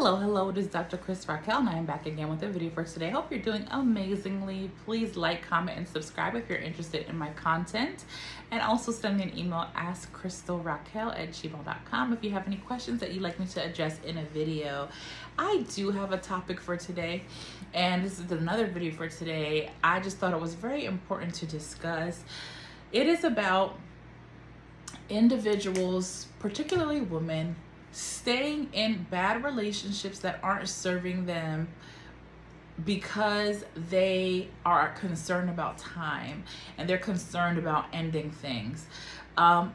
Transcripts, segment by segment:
Hello, it is Dr. Askkrystalracquel, and I am back again with a video for today. Hope you're doing amazingly. Please like, comment, and subscribe if you're interested in my content. And also send me an email, askkrystalracquel@gmail.com, if you have any questions that you'd like me to address in a video. I do have a topic for today, and this is another video for today. I just thought it was very important to discuss. It is about individuals, particularly women, staying in bad relationships that aren't serving them because they are concerned about time and they're concerned about ending things.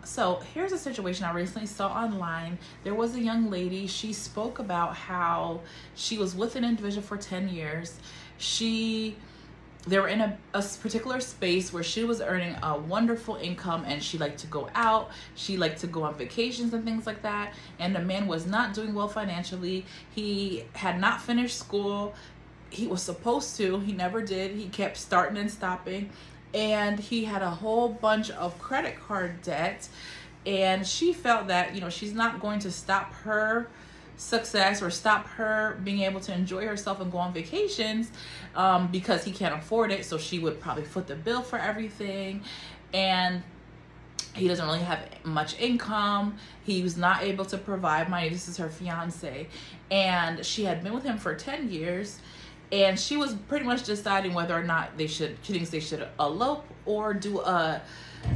So here's a situation I recently saw online. There was a young lady. She spoke about how she was with an individual for 10 years. They were in a particular space where she was earning a wonderful income, and she liked to go out. She liked to go on vacations and things like that. And the man was not doing well financially. He had not finished school. He was supposed to. He never did. He kept starting and stopping. And he had a whole bunch of credit card debt. And she felt that, she's not going to stop her success or stop her being able to enjoy herself and go on vacations because he can't afford it. So she would probably foot the bill for everything, and he doesn't really have much income. He was not able to provide money. This is her fiance, and she had been with him for 10 years, and she was pretty much deciding whether or not she thinks they should elope or do a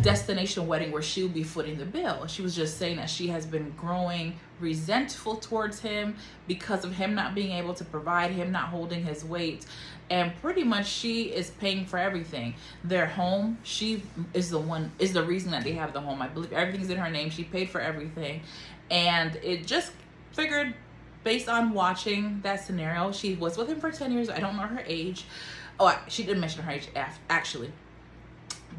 destination wedding where she would be footing the bill. She was just saying that she has been growing resentful towards him because of him not being able to provide, him not holding his weight, and pretty much she is paying for everything. Their home, she is the reason that they have the home. I believe everything's in her name. She paid for everything, and it just figured, based on watching that scenario, she was with him for 10 years. I don't know her age. Oh, she didn't mention her age actually.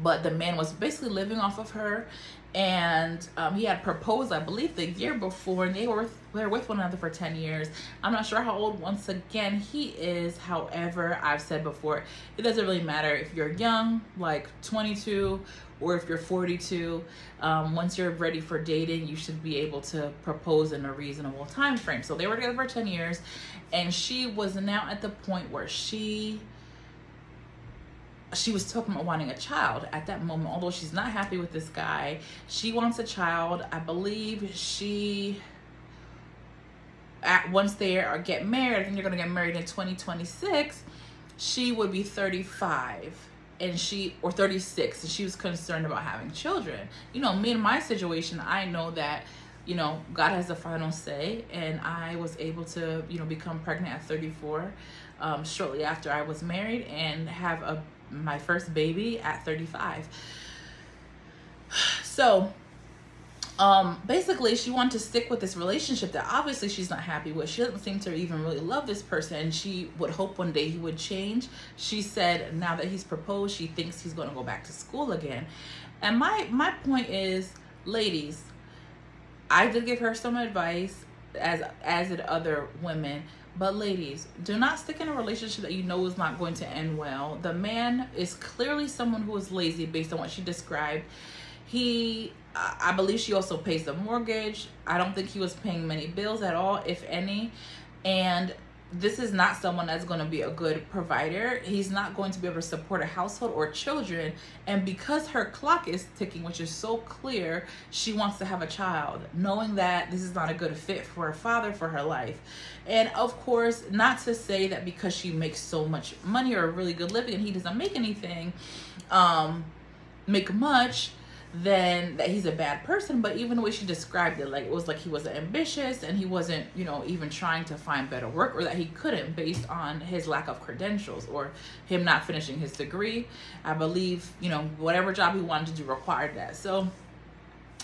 But the man was basically living off of her, and he had proposed, I believe, the year before, and they were with one another for 10 years. I'm not sure how old, once again, he is. However, I've said before, it doesn't really matter if you're young, like 22, or if you're 42. Once you're ready for dating, you should be able to propose in a reasonable time frame. So they were together for 10 years, and she was now at the point where she was talking about wanting a child at that moment. Although she's not happy with this guy, she wants a child. I believe once they get married, I think they're going to get married in 2026, she would be 35 or 36, and she was concerned about having children. Me in my situation, I know that God has the final say, and I was able to become pregnant at 34 shortly after I was married, and have my first baby at 35. So basically, she wanted to stick with this relationship that obviously she's not happy with. She doesn't seem to even really love this person, and she would hope one day he would change. She said now that he's proposed, she thinks he's going to go back to school again. And my point is, ladies, I did give her some advice, as did other women. But ladies, do not stick in a relationship that you know is not going to end well. The man is clearly someone who is lazy based on what she described. I believe she also pays the mortgage. I don't think he was paying many bills at all, if any. And this is not someone that's going to be a good provider. He's not going to be able to support a household or children. And because her clock is ticking, which is so clear, she wants to have a child, knowing that this is not a good fit for her father for her life. And of course, not to say that because she makes so much money or a really good living and he doesn't make anything, make much, then that he's a bad person. But even the way she described it, like it was like he wasn't ambitious, and he wasn't even trying to find better work, or that he couldn't based on his lack of credentials or him not finishing his degree. I believe whatever job he wanted to do required that. So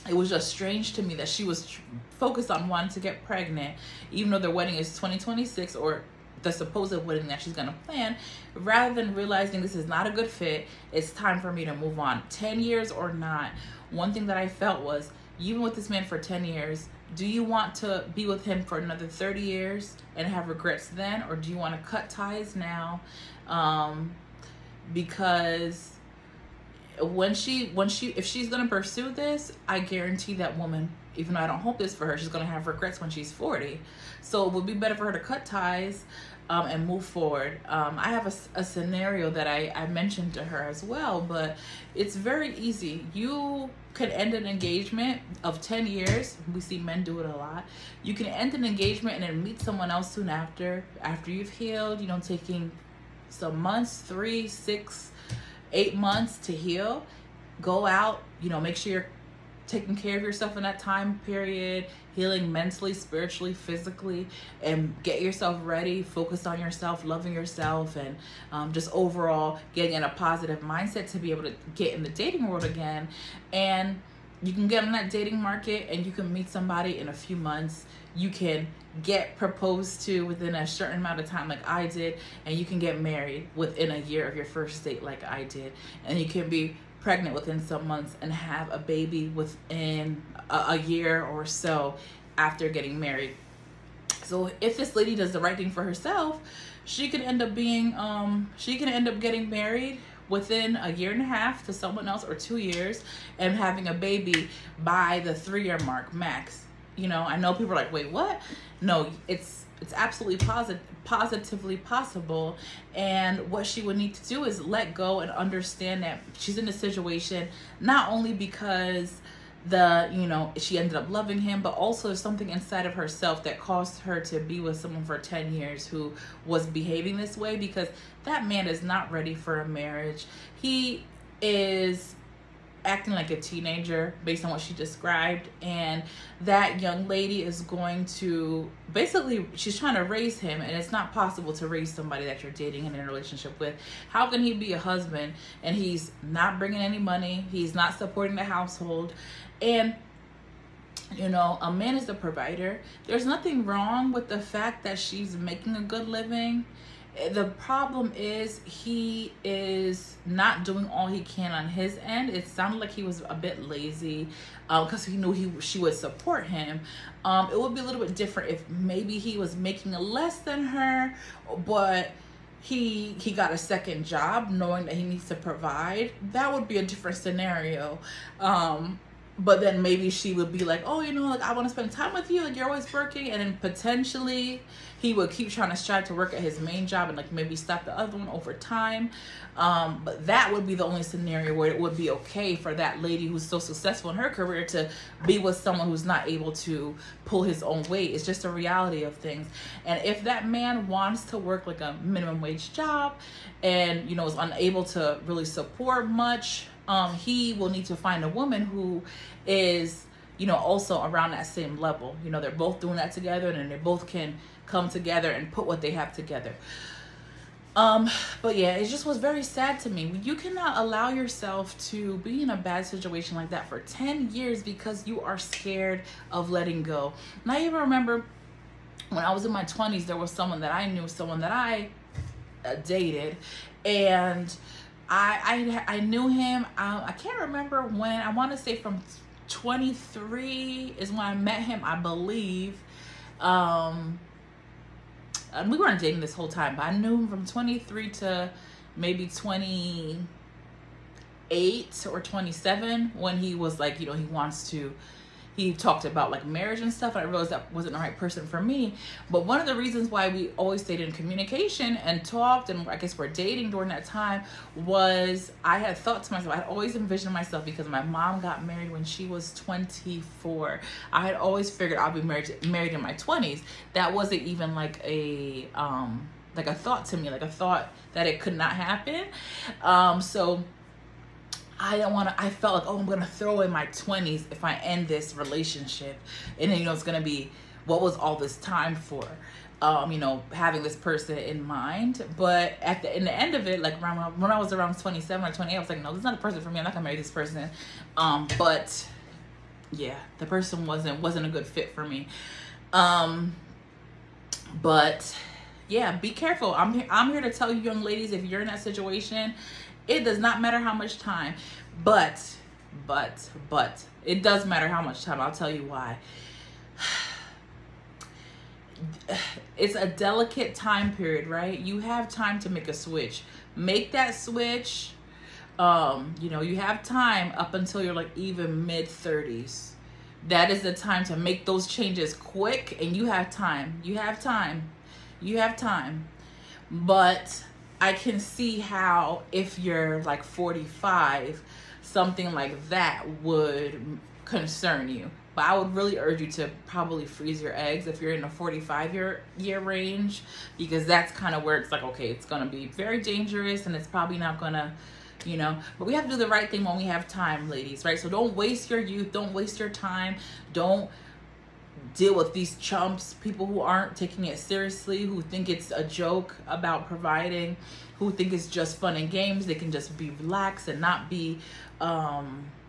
it was just strange to me that she was focused on wanting to get pregnant, even though their wedding is 2026, or the supposed wedding that she's gonna plan, rather than realizing this is not a good fit. It's time for me to move on. 10 years or not, one thing that I felt was, you've been with this man for 10 years. Do you want to be with him for another 30 years and have regrets then? Or do you want to cut ties now? Because if she's gonna pursue this, I guarantee that woman, even though I don't hope this for her, she's gonna have regrets when she's 40. So it would be better for her to cut ties and move forward. I have a scenario that I mentioned to her as well, but it's very easy. You could end an engagement of 10 years. We see men do it a lot. You can end an engagement and then meet someone else soon after you've healed, taking some months, 3, 6, 8 months to heal. Go out, make sure you're taking care of yourself in that time period, healing mentally, spiritually, physically, and get yourself ready, focused on yourself, loving yourself, and just overall getting in a positive mindset to be able to get in the dating world again. And you can get on that dating market and you can meet somebody in a few months. You can get proposed to within a certain amount of time like I did, and you can get married within a year of your first date like I did, and you can be pregnant within some months and have a baby within a year or so after getting married. So if this lady does the right thing for herself, she could end up getting married within a year and a half to someone else, or 2 years, and having a baby by the 3-year mark max. I know people are like, wait, what? No, it's absolutely positively possible. And what she would need to do is let go and understand that she's in a situation not only because she ended up loving him, but also there's something inside of herself that caused her to be with someone for 10 years who was behaving this way, because that man is not ready for a marriage. He is acting like a teenager based on what she described, and that young lady is going to basically, she's trying to raise him, and it's not possible to raise somebody that you're dating and in a relationship with. How can he be a husband and he's not bringing any money, he's not supporting the household? And a man is the provider. There's nothing wrong with the fact that she's making a good living. The problem is he is not doing all he can on his end. It sounded like he was a bit lazy because he knew she would support him. It would be a little bit different if maybe he was making less than her, but he got a second job knowing that he needs to provide. That would be a different scenario. But then maybe she would be like, oh, I want to spend time with you, like you're always working. And then potentially he would keep trying to strive to work at his main job and like maybe stop the other one over time. But that would be the only scenario where it would be okay for that lady who's so successful in her career to be with someone who's not able to pull his own weight. It's just a reality of things. And if that man wants to work like a minimum wage job and, is unable to really support much, he will need to find a woman who is, also around that same level. They're both doing that together, and they both can come together and put what they have together. But yeah, it just was very sad to me. You cannot allow yourself to be in a bad situation like that for 10 years because you are scared of letting go. And I even remember when I was in my 20s, there was someone that I knew, someone that I dated, and I knew him. I can't remember when. I want to say from 23 is when I met him, I believe. And we weren't dating this whole time, but I knew him from 23 to maybe 28 or 27 when he was like, he talked about like marriage and stuff, and I realized that wasn't the right person for me. But one of the reasons why we always stayed in communication and talked, and I guess we're dating during that time, was I had thought to myself, I had always envisioned myself, because my mom got married when she was 24. I had always figured I'd be married in my 20s. That wasn't even like a thought to me, like a thought that it could not happen. So I felt like, I'm going to throw away my 20s if I end this relationship. And then, it's going to be, what was all this time for? Having this person in mind. But in the end of it, like when I was around 27 or 28, I was like, no, this is not a person for me. I'm not going to marry this person. But yeah, the person wasn't a good fit for me. But yeah, be careful. I'm here to tell you, young ladies, if you're in that situation, it does not matter how much time, but it does matter how much time. I'll tell you why. It's a delicate time period, right? You have time to make a switch. Make that switch. You know, you have time up until you're like even mid-30s. That is the time to make those changes quick, and you have time. You have time. You have time. But I can see how if you're like 45, something like that would concern you. But I would really urge you to probably freeze your eggs if you're in a 45 year range, because that's kind of where it's like, okay, it's going to be very dangerous and it's probably not going to, you know, but we have to do the right thing when we have time, ladies, right? So don't waste your youth. Don't waste your time. Don't deal with these chumps, people who aren't taking it seriously, who think it's a joke about providing, who think it's just fun and games. They can just be relaxed and not be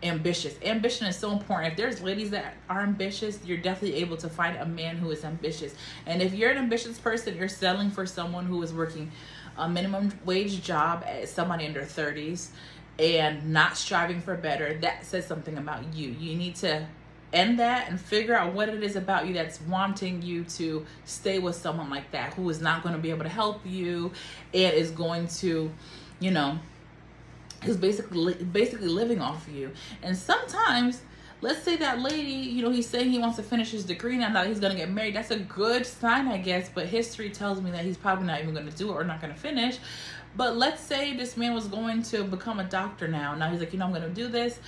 ambitious. Ambition is so important. If there's ladies that are ambitious, you're definitely able to find a man who is ambitious. And if you're an ambitious person, you're settling for someone who is working a minimum wage job at somebody in their 30s and not striving for better, that says something about you. You need to end that and figure out what it is about you that's wanting you to stay with someone like that, who is not going to be able to help you and is going to, you know, who's basically living off of you. And sometimes, let's say that lady, you know, he's saying he wants to finish his degree now that he's going to get married. That's a good sign, I guess, but history tells me that he's probably not even going to do it or not going to finish. But let's say this man was going to become a doctor now. Now he's like, you know, I'm going to do this.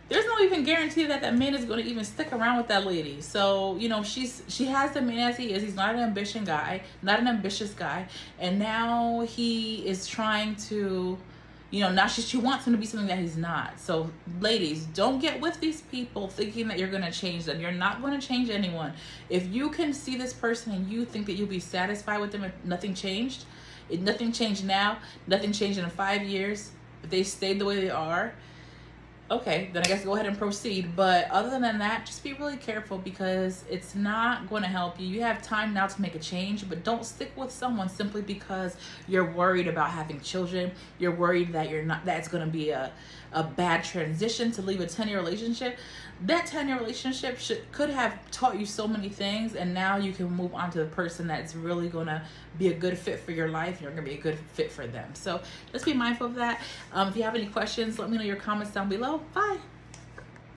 There's no even guarantee that that man is going to even stick around with that lady. So, you know, she has the man as he is. He's not an ambitious guy. And now he is trying to, you know, now she wants him to be something that he's not. So, ladies, don't get with these people thinking that you're going to change them. You're not going to change anyone. If you can see this person and you think that you'll be satisfied with them if nothing changed, if nothing changed now, nothing changed in 5 years, if they stayed the way they are, okay, then I guess go ahead and proceed. But other than that, just be really careful, because it's not going to help you. You have time now to make a change, but don't stick with someone simply because you're worried about having children. You're worried that that's going to be a bad transition to leave a 10-year relationship. That 10-year relationship could have taught you so many things, and now you can move on to the person that's really going to be a good fit for your life. You're going to be a good fit for them. So just be mindful of that. If you have any questions, let me know in your comments down below. Bye.